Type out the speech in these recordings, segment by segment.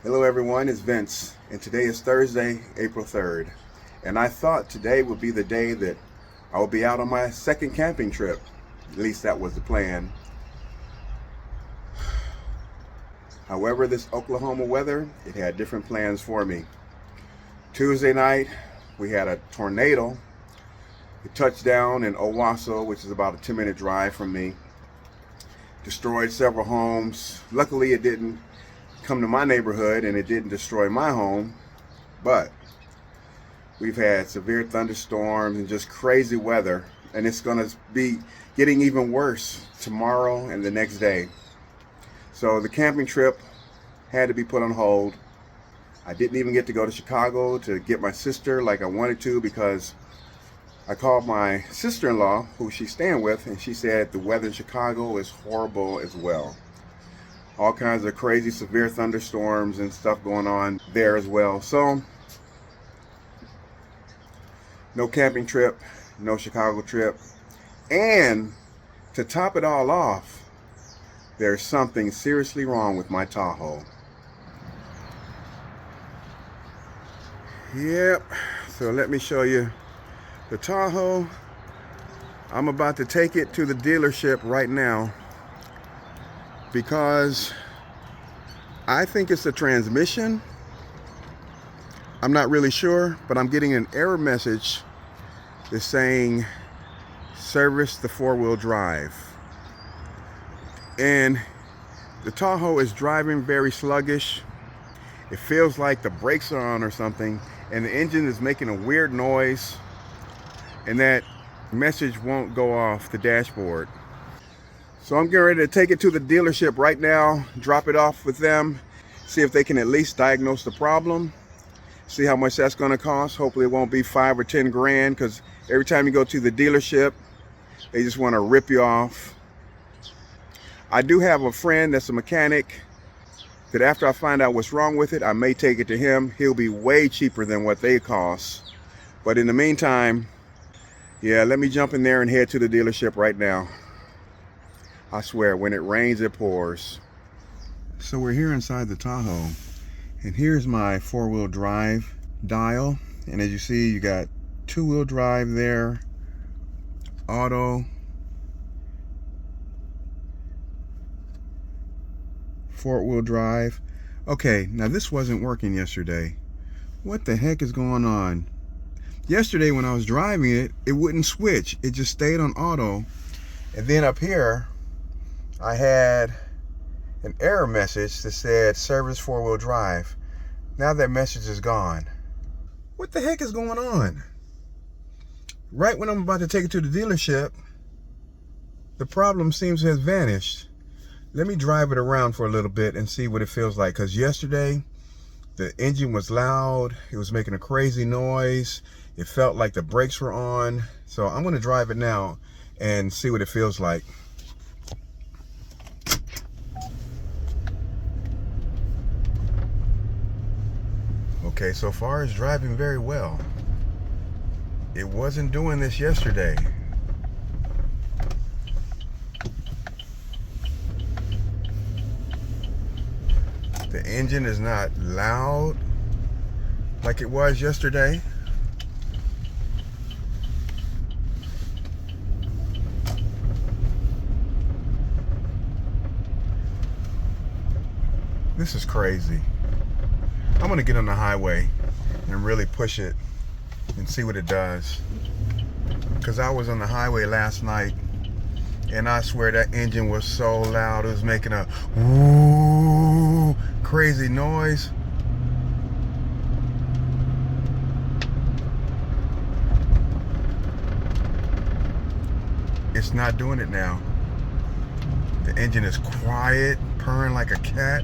Hello everyone, it's Vince, and today is Thursday, April 3rd. And I thought today would be the day that I would be out on my second camping trip. At least that was the plan. However, this Oklahoma weather, it had different plans for me. Tuesday night, we had a tornado. It touched down in Owasso, which is about a 10-minute drive from me. Destroyed several homes. Luckily, it didn't come to my neighborhood and it didn't destroy my home, but we've had severe thunderstorms and just crazy weather, and it's going to be getting even worse tomorrow and the next day. So the camping trip had to be put on hold. I didn't even get to go to Chicago to get my sister like I wanted to, because I called my sister-in-law, who she's staying with, and she said the weather in Chicago is horrible as well. All kinds of crazy severe thunderstorms and stuff going on there as well. So no camping trip, no Chicago trip. And to top it all off, there's something seriously wrong with my Tahoe. Yep, so let me show you the Tahoe. I'm about to take it to the dealership right now, because I think it's the transmission. I'm not really sure, but I'm getting an error message that's saying service the four-wheel drive. And the Tahoe is driving very sluggish. It feels like the brakes are on or something, and the engine is making a weird noise, and that message won't go off the dashboard. So I'm getting ready to take it to the dealership right now, drop it off with them, see if they can at least diagnose the problem, see how much that's going to cost. Hopefully it won't be 5 or 10 grand, because every time you go to the dealership, they just want to rip you off. I do have a friend that's a mechanic that after I find out what's wrong with it, I may take it to him. He'll be way cheaper than what they cost. But in the meantime, yeah, let me jump in there and head to the dealership right now. I swear, when it rains, it pours. So we're here inside the Tahoe, and here's my four-wheel drive dial. And as you see, you got two-wheel drive there, auto, four-wheel drive. Okay, now this wasn't working yesterday. What the heck is going on? Yesterday when I was driving it, it wouldn't switch. It just stayed on auto. And then up here, I had an error message that said service four-wheel drive. Now that message is gone. What the heck is going on? Right when I'm about to take it to the dealership, the problem seems to have vanished. Let me drive it around for a little bit and see what it feels like, because yesterday the engine was loud. It was making a crazy noise. It felt like the brakes were on. So I'm going to drive it now and see what it feels like. Okay, so far it's driving very well. It wasn't doing this yesterday. The engine is not loud like it was yesterday. This is crazy. I'm gonna get on the highway and really push it and see what it does. Because I was on the highway last night, and I swear that engine was so loud. It was making a whoo crazy noise. It's not doing it now. The engine is quiet, purring like a cat.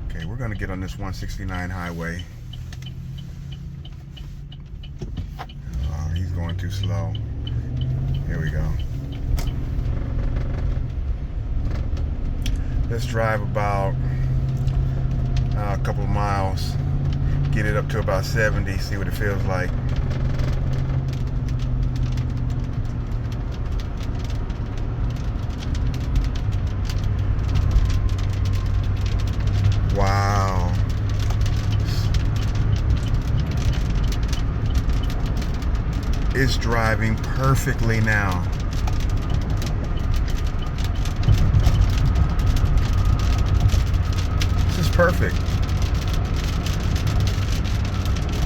Okay, we're gonna get on this 169 highway. Oh, he's going too slow. Here we go. Let's drive about a couple of miles, get it up to about 70, see what it feels like. Wow. is driving perfectly now. This is perfect.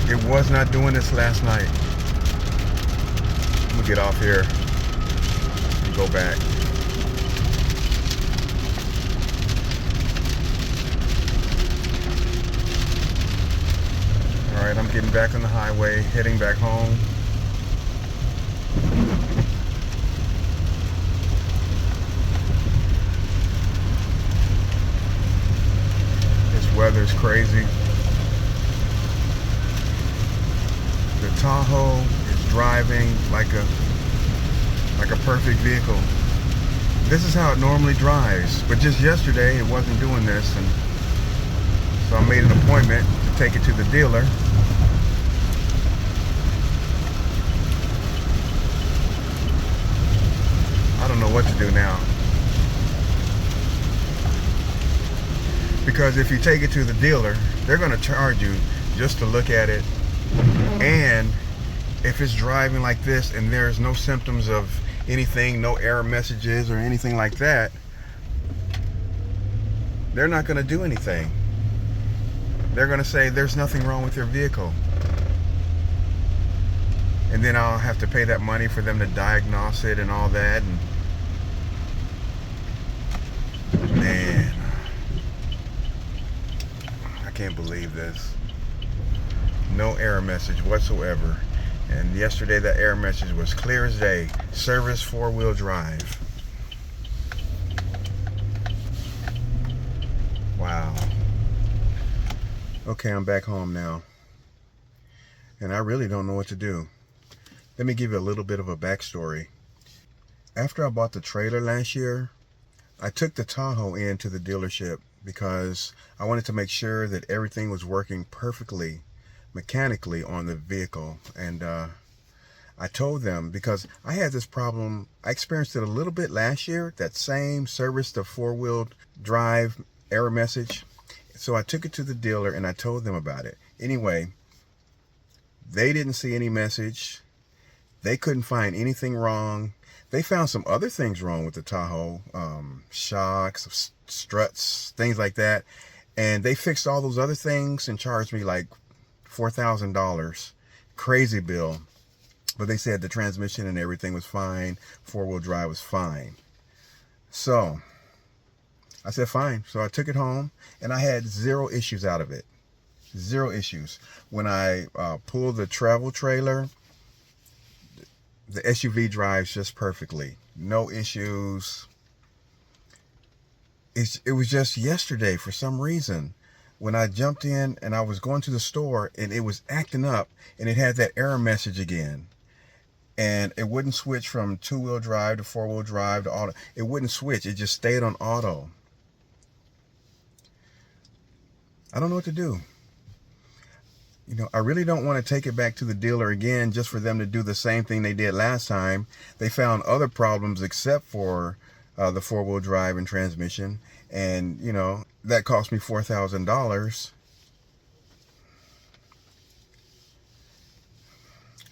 It was not doing this last night. I'm gonna get off here and go back. All right, I'm getting back on the highway, heading back home. This weather's crazy. The Tahoe is driving like a perfect vehicle. This is how it normally drives, but just yesterday it wasn't doing this, and so I made an appointment to take it to the dealer. I don't know what to do now, because if you take it to the dealer, they're going to charge you just to look at it. And if it's driving like this and there's no symptoms of anything, no error messages or anything like that, they're not going to do anything. They're going to say there's nothing wrong with your vehicle, and then I'll have to pay that money for them to diagnose it and all that. And man, I can't believe this. No error message whatsoever. And yesterday that error message was clear as day. Service 4-wheel drive. Wow. Okay, I'm back home now, and I really don't know what to do. Let me give you a little bit of a backstory. After I bought the trailer last year, I took the Tahoe into the dealership because I wanted to make sure that everything was working perfectly mechanically on the vehicle. And I told them, because I had this problem, I experienced it a little bit last year, that same service the 4-wheel drive error message. So I took it to the dealer and I told them about it. Anyway, they didn't see any message. They couldn't find anything wrong. They found some other things wrong with the Tahoe, shocks, struts, things like that. And they fixed all those other things and charged me like $4,000. Crazy bill. But they said the transmission and everything was fine. 4-wheel drive was fine. So I said, fine. So I took it home and I had zero issues out of it. Zero issues. When I pulled the travel trailer, the SUV drives just perfectly. No issues. It was just yesterday, for some reason, when I jumped in and I was going to the store and it was acting up and it had that error message again. And it wouldn't switch from 2-wheel drive to 4-wheel drive to auto. It wouldn't switch. It just stayed on auto. I don't know what to do. You know, I really don't want to take it back to the dealer again just for them to do the same thing they did last time. They found other problems except for the 4-wheel drive and transmission. And, you know, that cost me $4,000.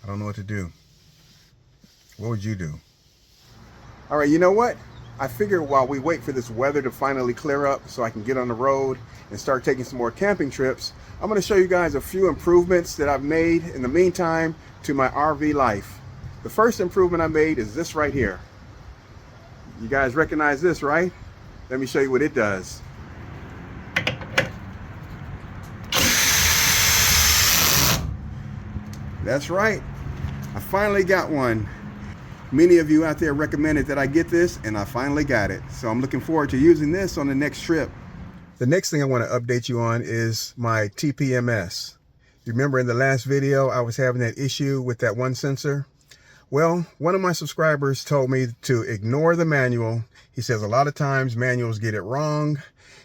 I don't know what to do. What would you do? All right, you know what? I figured while we wait for this weather to finally clear up so I can get on the road and start taking some more camping trips, I'm going to show you guys a few improvements that I've made in the meantime to my RV life. The first improvement I made is this right here. You guys recognize this, right? Let me show you what it does. That's right. I finally got one. Many of you out there recommended that I get this, and I finally got it. So I'm looking forward to using this on the next trip. The next thing I want to update you on is my TPMS. You remember in the last video, I was having that issue with that one sensor? Well, one of my subscribers told me to ignore the manual. He says a lot of times manuals get it wrong.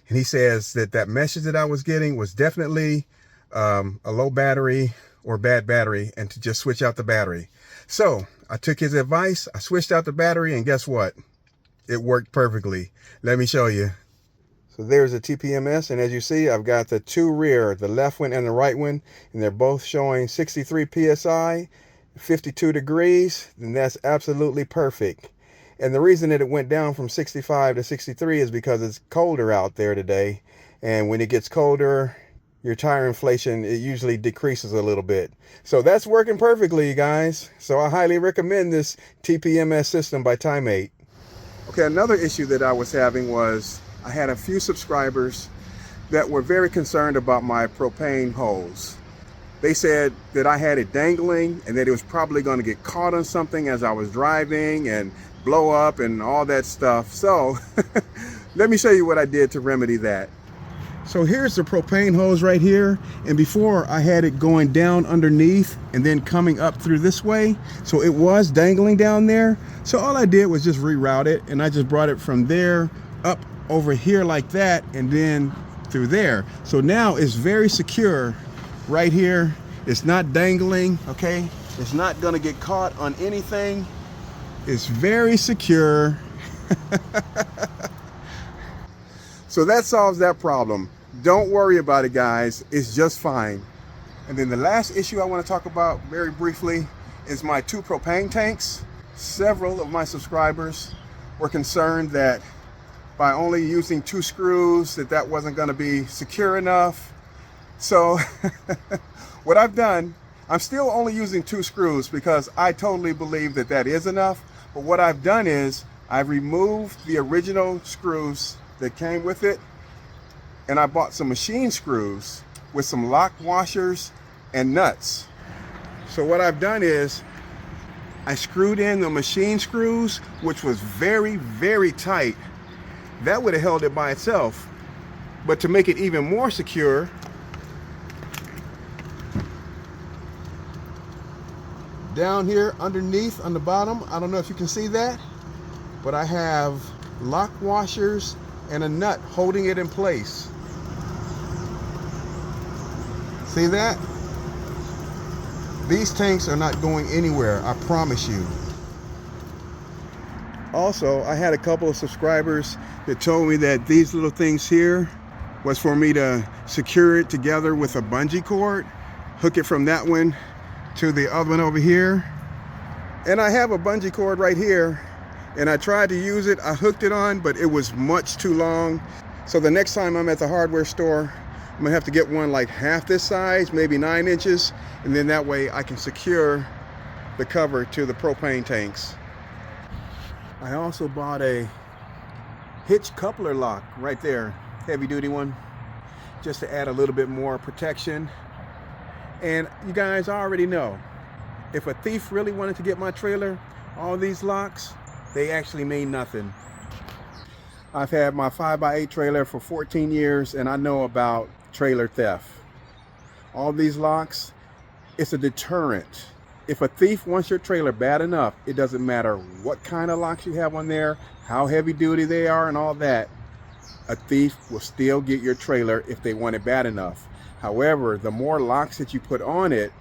And he says that that message that I was getting was definitely a low battery or bad battery, and to just switch out the battery. So I took his advice. I switched out the battery, and guess what? It worked perfectly. Let me show you. So there's the TPMS, and as you see, I've got the two rear, the left one and the right one, and they're both showing 63 PSI. 52 degrees, then that's absolutely perfect. And the reason that it went down from 65 to 63 is because it's colder out there today. And when it gets colder, your tire inflation, it usually decreases a little bit. So that's working perfectly, you guys. So I highly recommend this TPMS system by Time8. Okay, another issue that I was having was I had a few subscribers that were very concerned about my propane hose. They said that I had it dangling and that it was probably going to get caught on something as I was driving and blow up and all that stuff. So let me show you what I did to remedy that. So here's the propane hose right here. And before I had it going down underneath and then coming up through this way. So it was dangling down there. So all I did was just reroute it, and I just brought it from there up over here like that and then through there. So now it's very secure right here. It's not dangling, okay? It's not gonna get caught on anything. It's very secure. So that solves that problem. Don't worry about it, guys. It's just fine. And then the last issue I want to talk about very briefly is my 2 propane tanks. Several of my subscribers were concerned that by only using 2 screws that wasn't going to be secure enough. So what I've done, I'm still only using 2 screws because I totally believe that is enough. But what I've done is I've removed the original screws that came with it, and I bought some machine screws with some lock washers and nuts. So what I've done is I screwed in the machine screws, which was very, very tight. That would have held it by itself. But to make it even more secure, down here underneath on the bottom, I don't know if you can see that, but I have lock washers and a nut holding it in place. See that? These tanks are not going anywhere, I promise you. Also, I had a couple of subscribers that told me that these little things here was for me to secure it together with a bungee cord, hook it from that one to the other one over here. And I have a bungee cord right here, and I tried to use it. I hooked it on, but it was much too long. So the next time I'm at the hardware store, I'm gonna have to get one like half this size, maybe 9 inches, and then that way I can secure the cover to the propane tanks. I also bought a hitch coupler lock right there, heavy duty one, just to add a little bit more protection. And you guys already know, if a thief really wanted to get my trailer, all these locks, they actually mean nothing. I've had my 5x8 trailer for 14 years and I know about trailer theft. All these locks, it's a deterrent. If a thief wants your trailer bad enough, it doesn't matter what kind of locks you have on there, how heavy duty they are and all that, a thief will still get your trailer if they want it bad enough. However, the more locks that you put on it,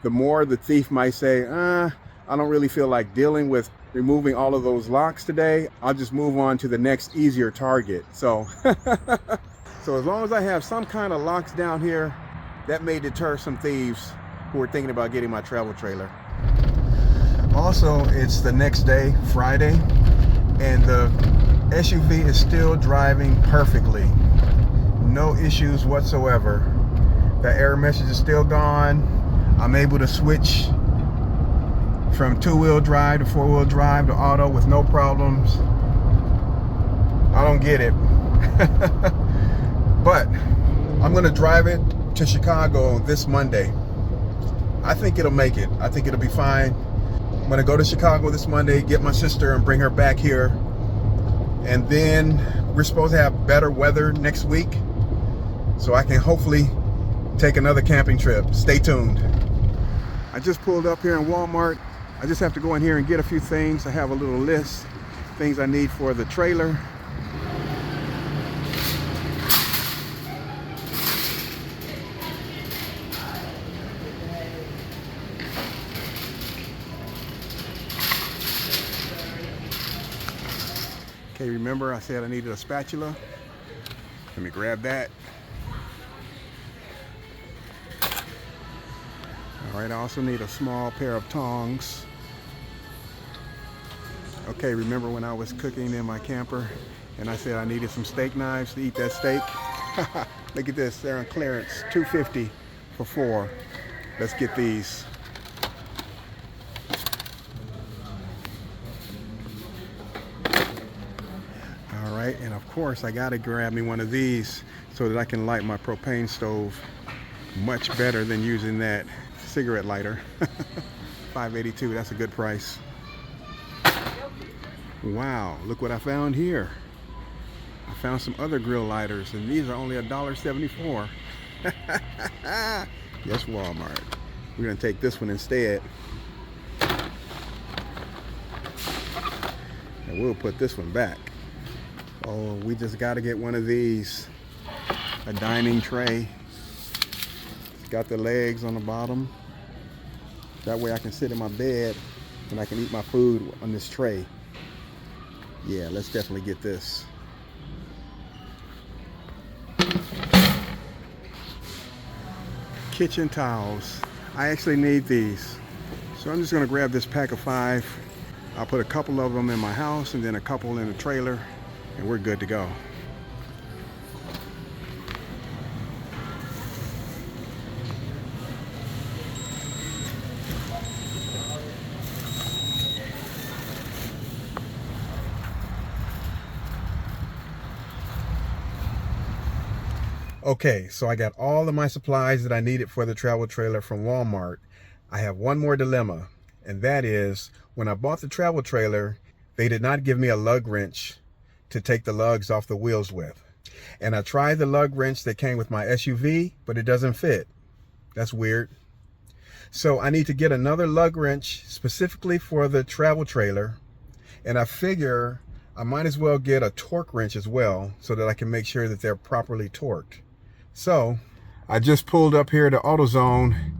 the more the thief might say, I don't really feel like dealing with removing all of those locks today. I'll just move on to the next easier target. So, so as long as I have some kind of locks down here, that may deter some thieves who are thinking about getting my travel trailer. Also, it's the next day, Friday, and the SUV is still driving perfectly. No issues whatsoever. The error message is still gone. I'm able to switch from 2-wheel drive to 4-wheel drive to auto with no problems. I don't get it. But I'm gonna drive it to Chicago this Monday. I think it'll make it. I think it'll be fine. I'm gonna go to Chicago this Monday, get my sister and bring her back here. And then we're supposed to have better weather next week, so I can hopefully take another camping trip. Stay tuned. I just pulled up here in Walmart. I just have to go in here and get a few things. I have a little list, things I need for the trailer. Okay, remember I said I needed a spatula? Let me grab that. All right, I also need a small pair of tongs. Okay, remember when I was cooking in my camper and I said I needed some steak knives to eat that steak? Look at this, they're on clearance, $2.50 for 4. Let's get these. All right, and of course I gotta grab me one of these so that I can light my propane stove much better than using that cigarette lighter. $5.82, that's a good price. Wow, look what I found here. I found some other grill lighters, and these are only $1.74. Yes, Walmart. We're gonna take this one instead. And we'll put this one back. Oh, we just gotta get one of these. A dining tray. It's got the legs on the bottom. That way I can sit in my bed and I can eat my food on this tray. Yeah, let's definitely get this. Kitchen towels. I actually need these. So I'm just gonna grab this pack of 5. I'll put a couple of them in my house and then a couple in the trailer, and we're good to go. Okay, so I got all of my supplies that I needed for the travel trailer from Walmart. I have one more dilemma, and that is when I bought the travel trailer, they did not give me a lug wrench to take the lugs off the wheels with. And I tried the lug wrench that came with my SUV, but it doesn't fit. That's weird. So I need to get another lug wrench specifically for the travel trailer, and I figure I might as well get a torque wrench as well so that I can make sure that they're properly torqued. So I just pulled up here to AutoZone,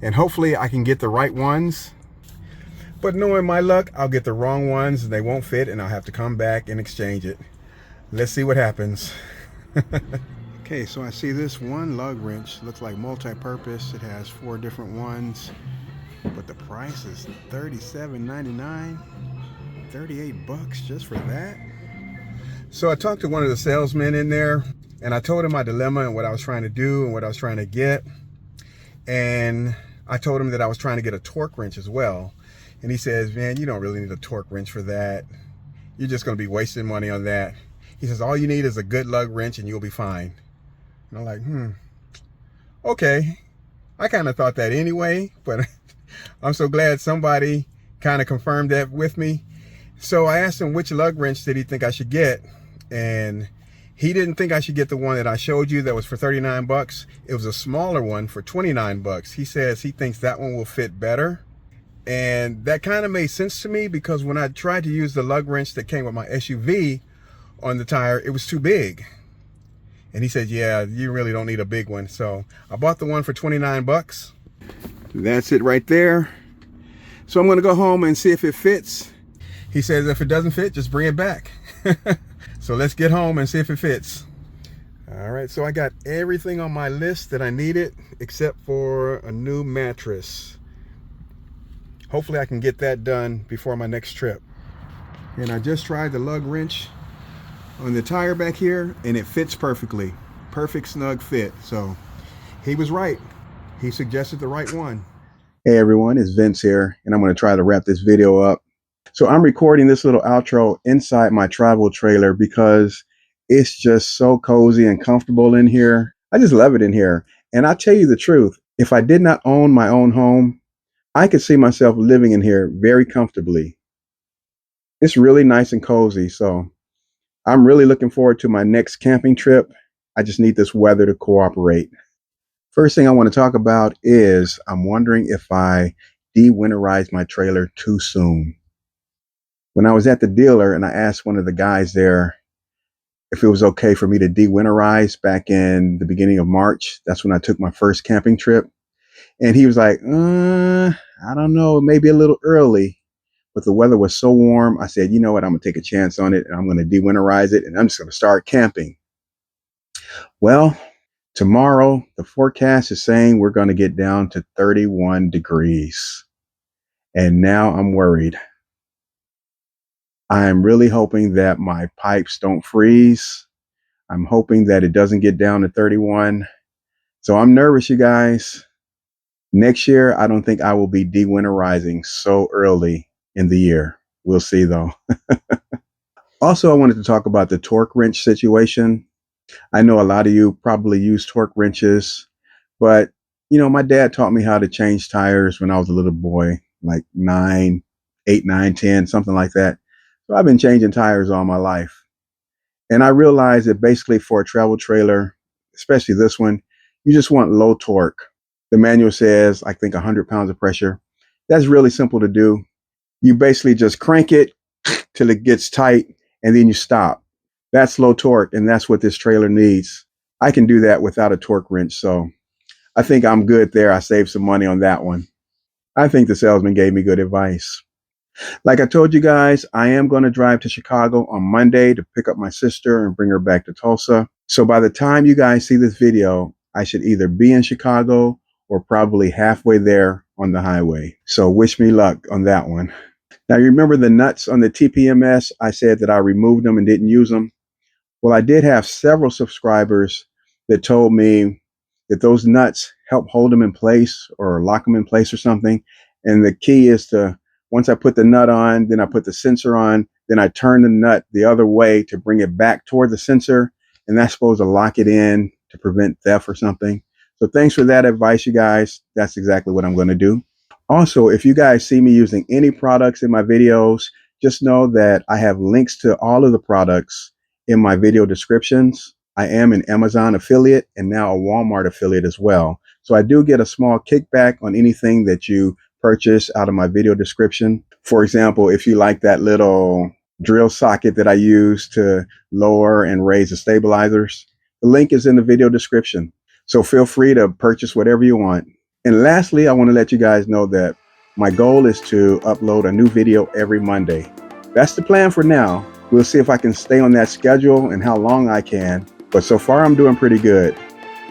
and hopefully I can get the right ones. But knowing my luck, I'll get the wrong ones and they won't fit, and I'll have to come back and exchange it. Let's see what happens. Okay, so I see this one lug wrench. Looks like multi-purpose. It has 4 different ones, but the price is $37.99. 38 bucks just for that. So I talked to one of the salesmen in there, and I told him my dilemma and what I was trying to do and what I was trying to get. And I told him that I was trying to get a torque wrench as well. And he says, man, you don't really need a torque wrench for that. You're just going to be wasting money on that. He says, all you need is a good lug wrench and you'll be fine. And I'm like, okay. I kind of thought that anyway, but I'm so glad somebody kind of confirmed that with me. So I asked him which lug wrench did he think I should get, and he didn't think I should get the one that I showed you that was for 39 bucks. It was a smaller one for 29 bucks. He says he thinks that one will fit better. And that kind of made sense to me, because when I tried to use the lug wrench that came with my SUV on the tire, it was too big. And he said, yeah, you really don't need a big one. So I bought the one for 29 bucks. That's it right there. So I'm gonna go home and see if it fits. He says if it doesn't fit, just bring it back. So let's get home and see if it fits. All right, so I got everything on my list that I needed except for a new mattress. Hopefully I can get that done before my next trip. And I just tried the lug wrench on the tire back here, and it fits perfectly. Perfect snug fit. So he was right. He suggested the right one. Hey everyone, it's Vince here, and I'm going to try to wrap this video up. So I'm recording this little outro inside my travel trailer because it's just so cozy and comfortable in here. I just love it in here. And I'll tell you the truth, if I did not own my own home, I could see myself living in here very comfortably. It's really nice and cozy. So I'm really looking forward to my next camping trip. I just need this weather to cooperate. First thing I want to talk about is I'm wondering if I de-winterized my trailer too soon. When I was at the dealer and I asked one of the guys there if it was okay for me to de-winterize back in the beginning of March, that's when I took my first camping trip. And he was like, I don't know, maybe a little early. But the weather was so warm, I said, you know what, I'm going to take a chance on it, and I'm going to de-winterize it, and I'm just going to start camping. Well, Tomorrow, the forecast is saying we're going to get down to 31 degrees. And now I'm worried. I'm really hoping that my pipes don't freeze. I'm hoping that it doesn't get down to 31. So I'm nervous, you guys. Next year, I don't think I will be de-winterizing so early in the year. We'll see though. Also, I wanted to talk about the torque wrench situation. I know a lot of you probably use torque wrenches, but my dad taught me how to change tires when I was a little boy, like 8, 9, 10, something like that. So I've been changing tires all my life. And I realized that basically for a travel trailer, especially this one, you just want low torque. The manual says, I think 100 pounds of pressure. That's really simple to do. You basically just crank it till it gets tight and then you stop. That's low torque, and that's what this trailer needs. I can do that without a torque wrench, so I think I'm good there. I saved some money on that one. I think the salesman gave me good advice. Like I told you guys, I am going to drive to Chicago on Monday to pick up my sister and bring her back to Tulsa. So by the time you guys see this video, I should either be in Chicago or probably halfway there on the highway. So wish me luck on that one. Now, you remember the nuts on the TPMS? I said that I removed them and didn't use them. Well, I did have several subscribers that told me that those nuts help hold them in place or lock them in place or something. And the key is to, once I put the nut on, then I put the sensor on, then I turn the nut the other way to bring it back toward the sensor. And that's supposed to lock it in to prevent theft or something. So thanks for that advice, you guys. That's exactly what I'm going to do. Also, if you guys see me using any products in my videos, just know that I have links to all of the products in my video descriptions. I am an Amazon affiliate and now a Walmart affiliate as well. So I do get a small kickback on anything that you purchase out of my video description. For example, if you like that little drill socket that I use to lower and raise the stabilizers, the link is in the video description. So feel free to purchase whatever you want. And lastly, I want to let you guys know that my goal is to upload a new video every Monday. That's the plan for now. We'll see if I can stay on that schedule and how long I can. But so far, I'm doing pretty good.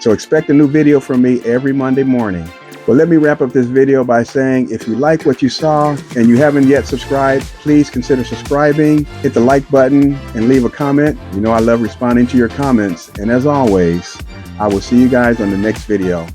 So expect a new video from me every Monday morning. Well, let me wrap up this video by saying, if you like what you saw and you haven't yet subscribed, please consider subscribing, hit the like button, and leave a comment. You know I love responding to your comments. And as always, I will see you guys on the next video.